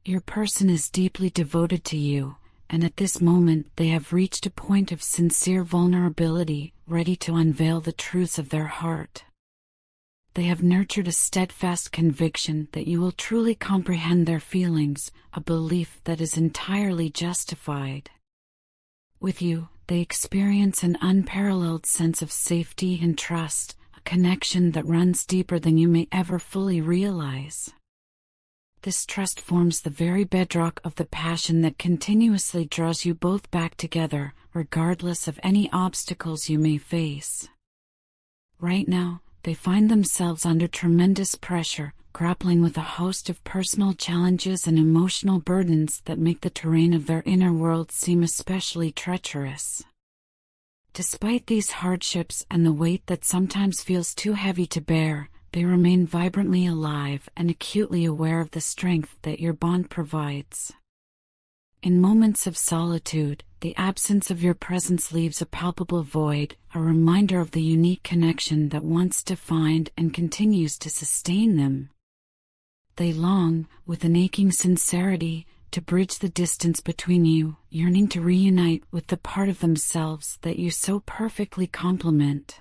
Your person is deeply devoted to you, and at this moment they have reached a point of sincere vulnerability, ready to unveil the truths of their heart. They have nurtured a steadfast conviction that you will truly comprehend their feelings, a belief that is entirely justified. With you, they experience an unparalleled sense of safety and trust, a connection that runs deeper than you may ever fully realize. This trust forms the very bedrock of the passion that continuously draws you both back together, regardless of any obstacles you may face. Right now, they find themselves under tremendous pressure, grappling with a host of personal challenges and emotional burdens that make the terrain of their inner world seem especially treacherous. Despite these hardships and the weight that sometimes feels too heavy to bear, they remain vibrantly alive and acutely aware of the strength that your bond provides. In moments of solitude, the absence of your presence leaves a palpable void, a reminder of the unique connection that once defined and continues to sustain them. They long, with an aching sincerity, to bridge the distance between you, yearning to reunite with the part of themselves that you so perfectly complement.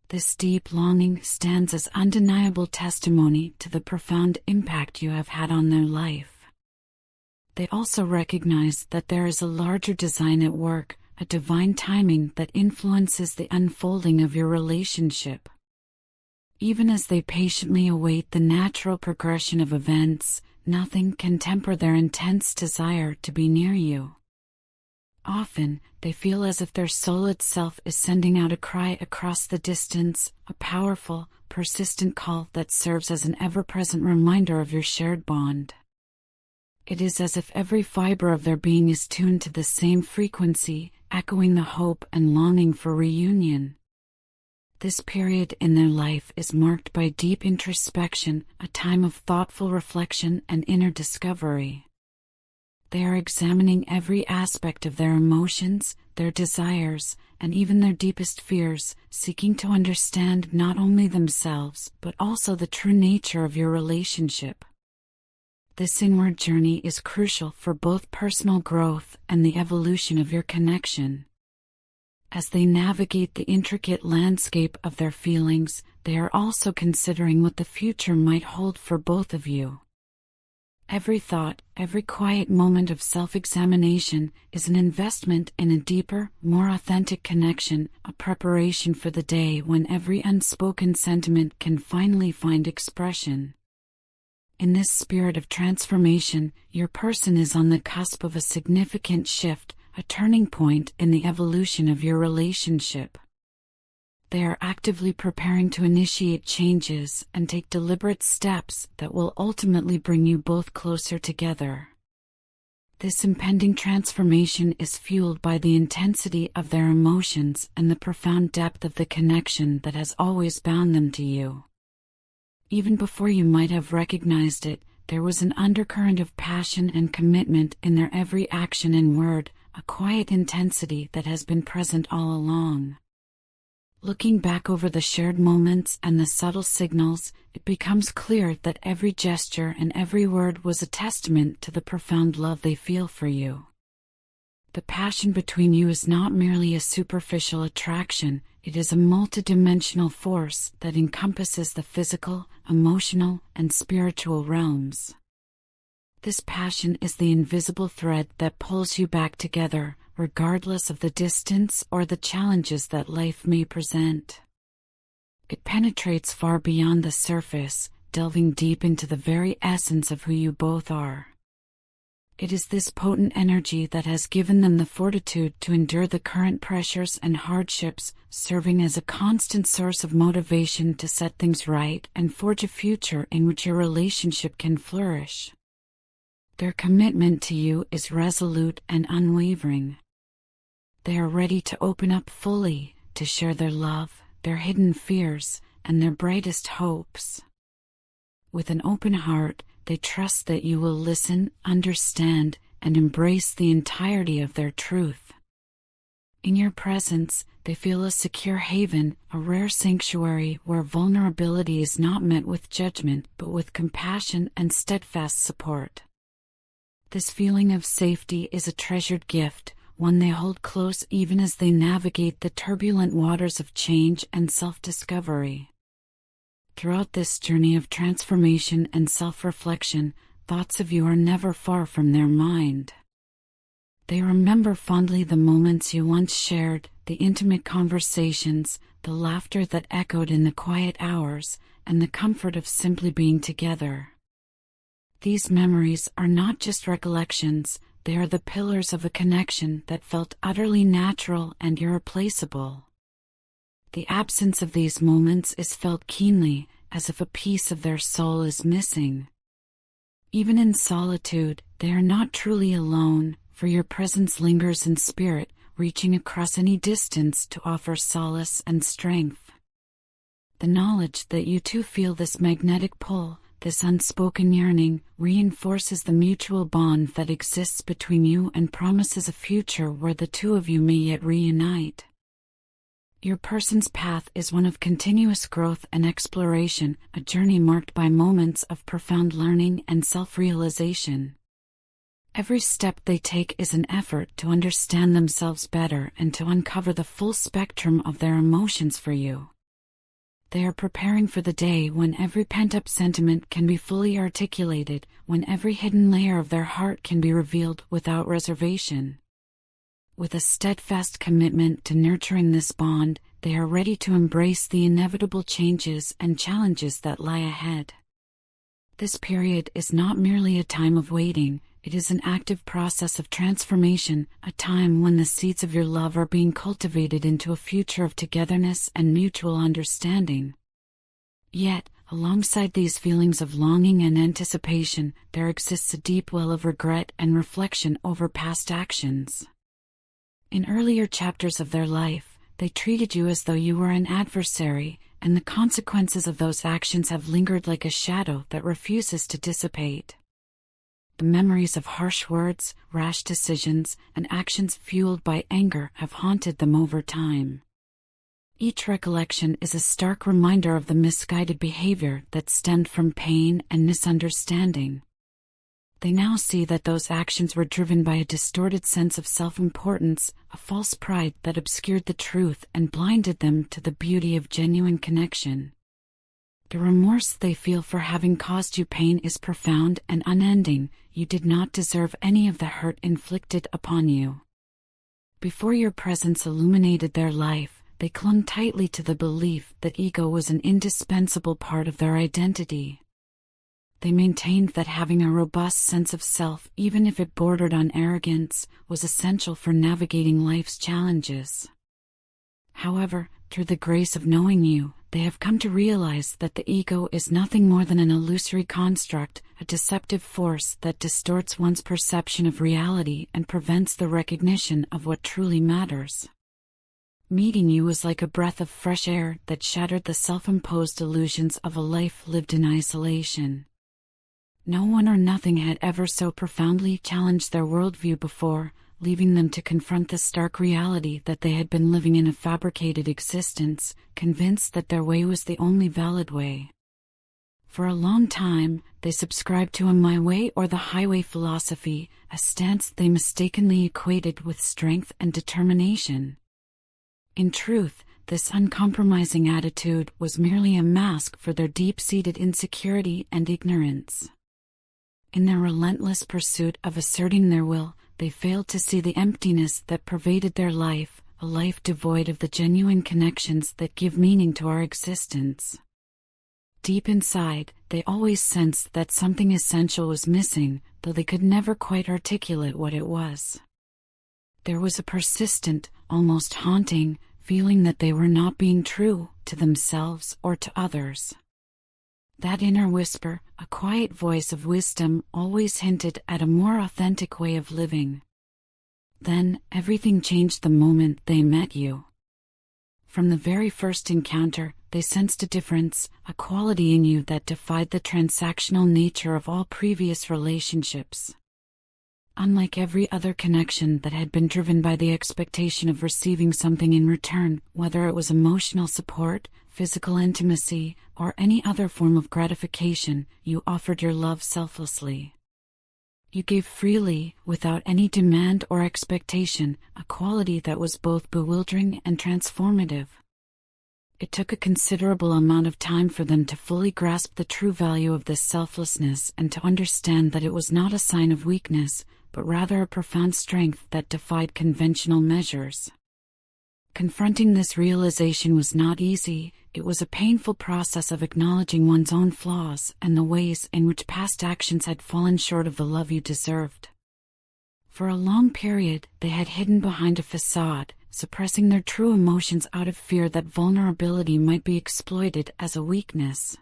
This deep longing stands as undeniable testimony to the profound impact you have had on their life. They also recognize that there is a larger design at work, a divine timing that influences the unfolding of your relationship. Even as they patiently await the natural progression of events, nothing can temper their intense desire to be near you. Often, they feel as if their soul itself is sending out a cry across the distance, a powerful, persistent call that serves as an ever-present reminder of your shared bond. It is as if every fiber of their being is tuned to the same frequency, echoing the hope and longing for reunion. This period in their life is marked by deep introspection, a time of thoughtful reflection and inner discovery. They are examining every aspect of their emotions, their desires, and even their deepest fears, seeking to understand not only themselves but also the true nature of your relationship. This inward journey is crucial for both personal growth and the evolution of your connection. As they navigate the intricate landscape of their feelings, they are also considering what the future might hold for both of you. Every thought, every quiet moment of self-examination is an investment in a deeper, more authentic connection, a preparation for the day when every unspoken sentiment can finally find expression. In this spirit of transformation, your person is on the cusp of a significant shift, a turning point in the evolution of your relationship. They are actively preparing to initiate changes and take deliberate steps that will ultimately bring you both closer together. This impending transformation is fueled by the intensity of their emotions and the profound depth of the connection that has always bound them to you. Even before you might have recognized it, there was an undercurrent of passion and commitment in their every action and word, a quiet intensity that has been present all along. Looking back over the shared moments and the subtle signals, it becomes clear that every gesture and every word was a testament to the profound love they feel for you. The passion between you is not merely a superficial attraction, it is a multidimensional force that encompasses the physical, emotional, and spiritual realms. This passion is the invisible thread that pulls you back together, regardless of the distance or the challenges that life may present. It penetrates far beyond the surface, delving deep into the very essence of who you both are. It is this potent energy that has given them the fortitude to endure the current pressures and hardships, serving as a constant source of motivation to set things right and forge a future in which your relationship can flourish. Their commitment to you is resolute and unwavering. They are ready to open up fully, to share their love, their hidden fears, and their brightest hopes. With an open heart, they trust that you will listen, understand, and embrace the entirety of their truth. In your presence, they feel a secure haven, a rare sanctuary where vulnerability is not met with judgment but with compassion and steadfast support. This feeling of safety is a treasured gift, one they hold close even as they navigate the turbulent waters of change and self-discovery. Throughout this journey of transformation and self-reflection, thoughts of you are never far from their mind. They remember fondly the moments you once shared, the intimate conversations, the laughter that echoed in the quiet hours, and the comfort of simply being together. These memories are not just recollections, they are the pillars of a connection that felt utterly natural and irreplaceable. The absence of these moments is felt keenly, as if a piece of their soul is missing. Even in solitude, they are not truly alone, for your presence lingers in spirit, reaching across any distance to offer solace and strength. The knowledge that you too feel this magnetic pull, this unspoken yearning, reinforces the mutual bond that exists between you and promises a future where the two of you may yet reunite. Your person's path is one of continuous growth and exploration, a journey marked by moments of profound learning and self-realization. Every step they take is an effort to understand themselves better and to uncover the full spectrum of their emotions for you. They are preparing for the day when every pent-up sentiment can be fully articulated, when every hidden layer of their heart can be revealed without reservation. With a steadfast commitment to nurturing this bond, they are ready to embrace the inevitable changes and challenges that lie ahead. This period is not merely a time of waiting, it is an active process of transformation, a time when the seeds of your love are being cultivated into a future of togetherness and mutual understanding. Yet, alongside these feelings of longing and anticipation, there exists a deep well of regret and reflection over past actions. In earlier chapters of their life, they treated you as though you were an adversary, and the consequences of those actions have lingered like a shadow that refuses to dissipate. The memories of harsh words, rash decisions, and actions fueled by anger have haunted them over time. Each recollection is a stark reminder of the misguided behavior that stemmed from pain and misunderstanding. They now see that those actions were driven by a distorted sense of self-importance, a false pride that obscured the truth and blinded them to the beauty of genuine connection. The remorse they feel for having caused you pain is profound and unending. You did not deserve any of the hurt inflicted upon you. Before your presence illuminated their life, they clung tightly to the belief that ego was an indispensable part of their identity. They maintained that having a robust sense of self, even if it bordered on arrogance, was essential for navigating life's challenges. However, through the grace of knowing you, they have come to realize that the ego is nothing more than an illusory construct, a deceptive force that distorts one's perception of reality and prevents the recognition of what truly matters. Meeting you was like a breath of fresh air that shattered the self-imposed illusions of a life lived in isolation. No one or nothing had ever so profoundly challenged their worldview before, leaving them to confront the stark reality that they had been living in a fabricated existence, convinced that their way was the only valid way. For a long time, they subscribed to a my way or the highway philosophy, a stance they mistakenly equated with strength and determination. In truth, this uncompromising attitude was merely a mask for their deep-seated insecurity and ignorance. In their relentless pursuit of asserting their will, they failed to see the emptiness that pervaded their life, a life devoid of the genuine connections that give meaning to our existence. Deep inside, they always sensed that something essential was missing, though they could never quite articulate what it was. There was a persistent, almost haunting, feeling that they were not being true to themselves or to others. That inner whisper, a quiet voice of wisdom, always hinted at a more authentic way of living. Then, everything changed the moment they met you. From the very first encounter, they sensed a difference, a quality in you that defied the transactional nature of all previous relationships. Unlike every other connection that had been driven by the expectation of receiving something in return, whether it was emotional support, physical intimacy, or any other form of gratification, you offered your love selflessly. You gave freely, without any demand or expectation, a quality that was both bewildering and transformative. It took a considerable amount of time for them to fully grasp the true value of this selflessness and to understand that it was not a sign of weakness, but rather a profound strength that defied conventional measures. Confronting this realization was not easy. It was a painful process of acknowledging one's own flaws and the ways in which past actions had fallen short of the love you deserved. For a long period, they had hidden behind a facade, suppressing their true emotions out of fear that vulnerability might be exploited as a weakness.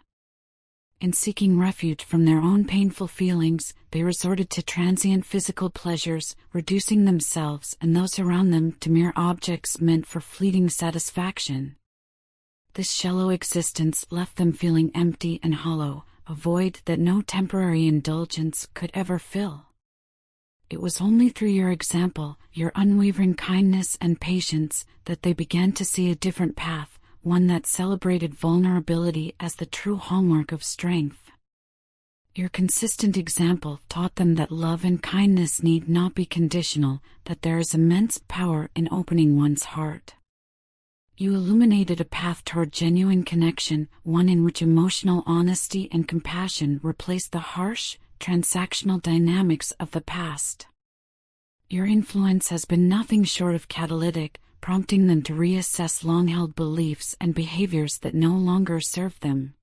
In seeking refuge from their own painful feelings, they resorted to transient physical pleasures, reducing themselves and those around them to mere objects meant for fleeting satisfaction. This shallow existence left them feeling empty and hollow, a void that no temporary indulgence could ever fill. It was only through your example, your unwavering kindness and patience, that they began to see a different path, one that celebrated vulnerability as the true hallmark of strength. Your consistent example taught them that love and kindness need not be conditional, that there is immense power in opening one's heart. You illuminated a path toward genuine connection, one in which emotional honesty and compassion replaced the harsh, transactional dynamics of the past. Your influence has been nothing short of catalytic, prompting them to reassess long-held beliefs and behaviors that no longer serve them.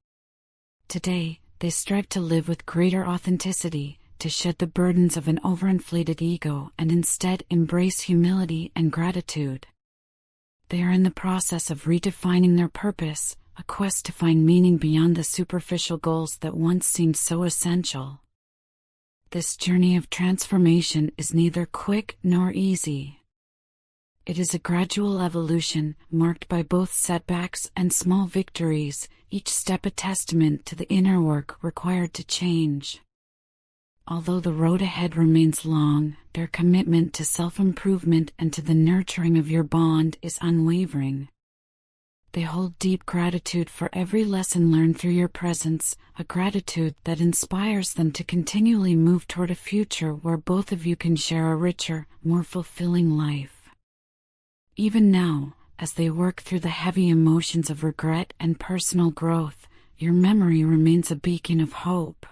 Today, they strive to live with greater authenticity, to shed the burdens of an overinflated ego and instead embrace humility and gratitude. They are in the process of redefining their purpose, a quest to find meaning beyond the superficial goals that once seemed so essential. This journey of transformation is neither quick nor easy. It is a gradual evolution, marked by both setbacks and small victories, each step a testament to the inner work required to change. Although the road ahead remains long, their commitment to self-improvement and to the nurturing of your bond is unwavering. They hold deep gratitude for every lesson learned through your presence, a gratitude that inspires them to continually move toward a future where both of you can share a richer, more fulfilling life. Even now, as they work through the heavy emotions of regret and personal growth, your memory remains a beacon of hope.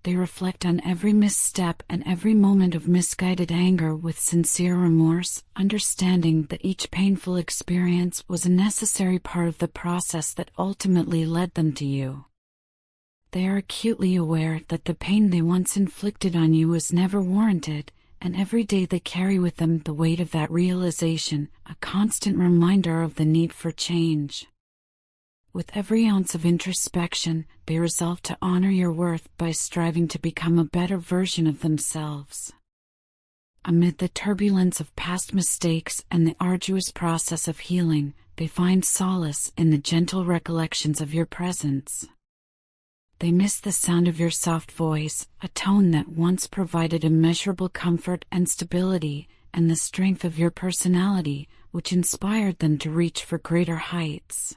They reflect on every misstep and every moment of misguided anger with sincere remorse, understanding that each painful experience was a necessary part of the process that ultimately led them to you. They are acutely aware that the pain they once inflicted on you was never warranted, and every day they carry with them the weight of that realization, a constant reminder of the need for change. With every ounce of introspection, they resolve to honor your worth by striving to become a better version of themselves. Amid the turbulence of past mistakes and the arduous process of healing, they find solace in the gentle recollections of your presence. They miss the sound of your soft voice, a tone that once provided immeasurable comfort and stability, and the strength of your personality, which inspired them to reach for greater heights.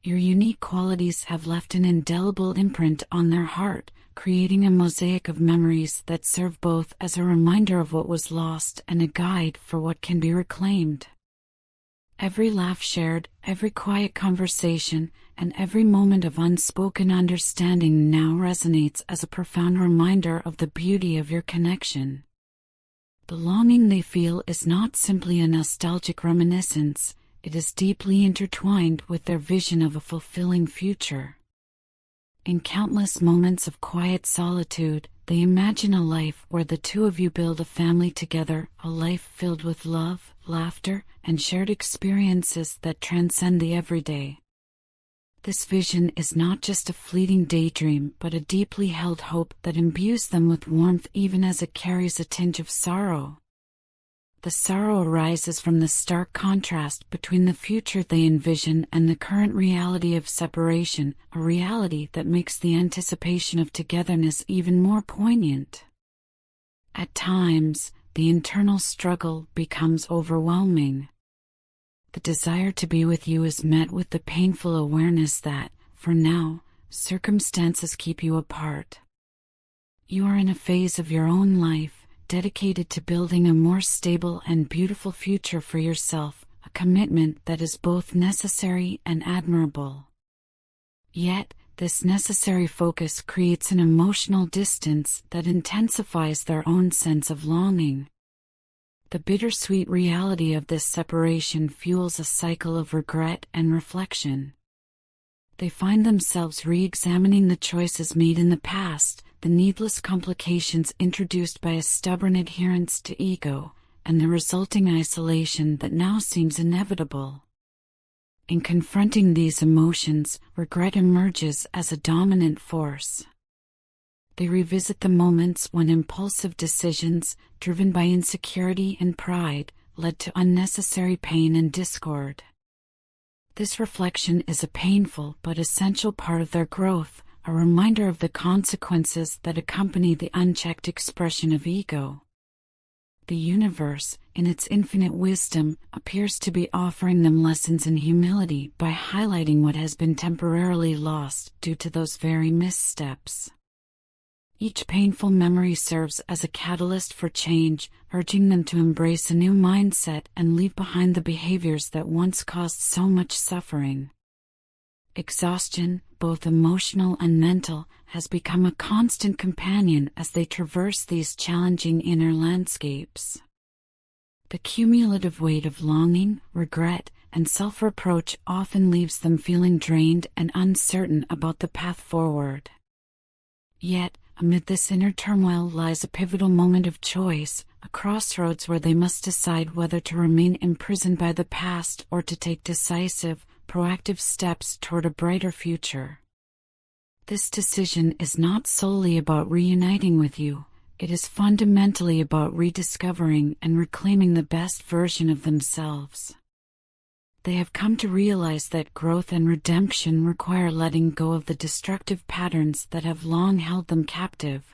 Your unique qualities have left an indelible imprint on their heart, creating a mosaic of memories that serve both as a reminder of what was lost and a guide for what can be reclaimed. Every laugh shared, every quiet conversation, and every moment of unspoken understanding now resonates as a profound reminder of the beauty of your connection. The longing they feel is not simply a nostalgic reminiscence. It is deeply intertwined with their vision of a fulfilling future. In countless moments of quiet solitude, they imagine a life where the two of you build a family together, a life filled with love, laughter, and shared experiences that transcend the everyday. This vision is not just a fleeting daydream, but a deeply held hope that imbues them with warmth even as it carries a tinge of sorrow. The sorrow arises from the stark contrast between the future they envision and the current reality of separation, a reality that makes the anticipation of togetherness even more poignant. At times, the internal struggle becomes overwhelming. The desire to be with you is met with the painful awareness that, for now, circumstances keep you apart. You are in a phase of your own life dedicated to building a more stable and beautiful future for yourself, a commitment that is both necessary and admirable. Yet, this necessary focus creates an emotional distance that intensifies their own sense of longing. The bittersweet reality of this separation fuels a cycle of regret and reflection. They find themselves re-examining the choices made in the past, the needless complications introduced by a stubborn adherence to ego, and the resulting isolation that now seems inevitable. In confronting these emotions, regret emerges as a dominant force. They revisit the moments when impulsive decisions, driven by insecurity and pride, led to unnecessary pain and discord. This reflection is a painful but essential part of their growth, a reminder of the consequences that accompany the unchecked expression of ego. The universe, in its infinite wisdom, appears to be offering them lessons in humility by highlighting what has been temporarily lost due to those very missteps. Each painful memory serves as a catalyst for change, urging them to embrace a new mindset and leave behind the behaviors that once caused so much suffering. Exhaustion, both emotional and mental, has become a constant companion as they traverse these challenging inner landscapes. The cumulative weight of longing, regret, and self-reproach often leaves them feeling drained and uncertain about the path forward. Yet, amid this inner turmoil lies a pivotal moment of choice, a crossroads where they must decide whether to remain imprisoned by the past or to take decisive, proactive steps toward a brighter future. This decision is not solely about reuniting with you, it is fundamentally about rediscovering and reclaiming the best version of themselves. They have come to realize that growth and redemption require letting go of the destructive patterns that have long held them captive.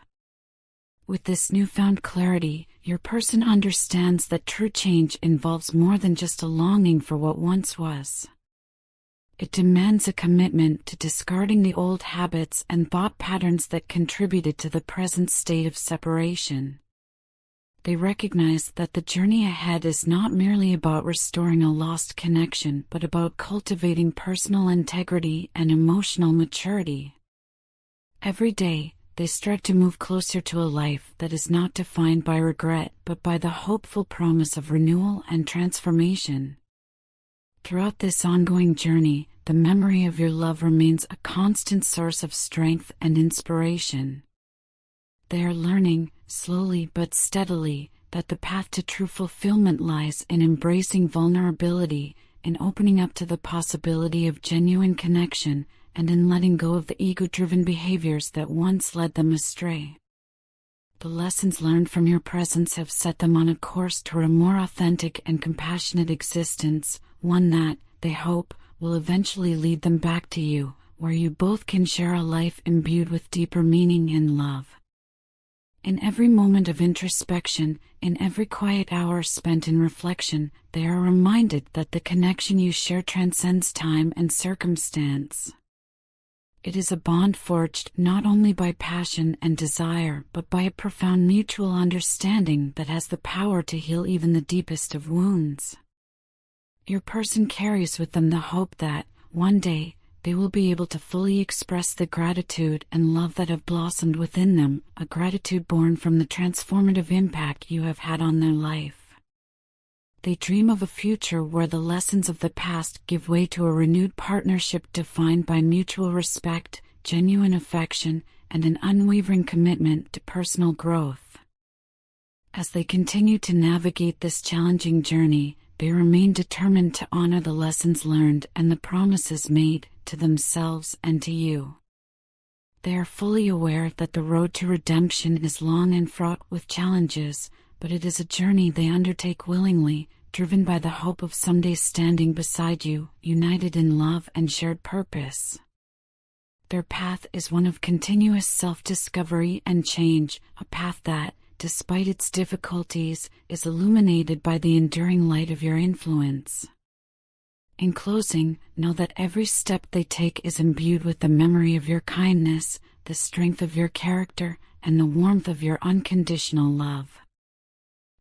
With this newfound clarity, your person understands that true change involves more than just a longing for what once was. It demands a commitment to discarding the old habits and thought patterns that contributed to the present state of separation. They recognize that the journey ahead is not merely about restoring a lost connection, but about cultivating personal integrity and emotional maturity. Every day, they strive to move closer to a life that is not defined by regret, but by the hopeful promise of renewal and transformation. Throughout this ongoing journey, the memory of your love remains a constant source of strength and inspiration. They are learning, slowly but steadily, that the path to true fulfillment lies in embracing vulnerability, in opening up to the possibility of genuine connection, and in letting go of the ego-driven behaviors that once led them astray. The lessons learned from your presence have set them on a course toward a more authentic and compassionate existence, one that, they hope, will eventually lead them back to you, where you both can share a life imbued with deeper meaning and love. In every moment of introspection, in every quiet hour spent in reflection, they are reminded that the connection you share transcends time and circumstance. It is a bond forged not only by passion and desire, but by a profound mutual understanding that has the power to heal even the deepest of wounds. Your person carries with them the hope that, one day, they will be able to fully express the gratitude and love that have blossomed within them, a gratitude born from the transformative impact you have had on their life. They dream of a future where the lessons of the past give way to a renewed partnership defined by mutual respect, genuine affection, and an unwavering commitment to personal growth. As they continue to navigate this challenging journey, they remain determined to honor the lessons learned and the promises made to themselves and to you. They are fully aware that the road to redemption is long and fraught with challenges, but it is a journey they undertake willingly, driven by the hope of someday standing beside you, united in love and shared purpose. Their path is one of continuous self-discovery and change, a path that, despite its difficulties, is illuminated by the enduring light of your influence. In closing, know that every step they take is imbued with the memory of your kindness, the strength of your character, and the warmth of your unconditional love.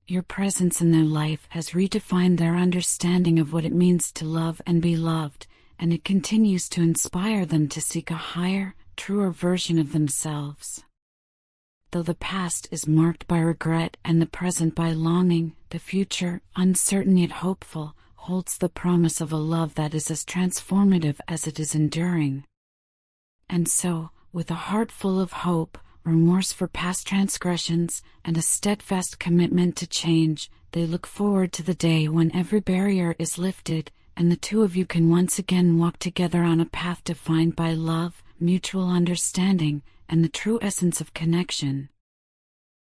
Your presence in their life has redefined their understanding of what it means to love and be loved, and it continues to inspire them to seek a higher, truer version of themselves. Though the past is marked by regret and the present by longing, the future, uncertain yet hopeful, holds the promise of a love that is as transformative as it is enduring. And so, with a heart full of hope, remorse for past transgressions, and a steadfast commitment to change, they look forward to the day when every barrier is lifted, and the two of you can once again walk together on a path defined by love, mutual understanding, and the true essence of connection.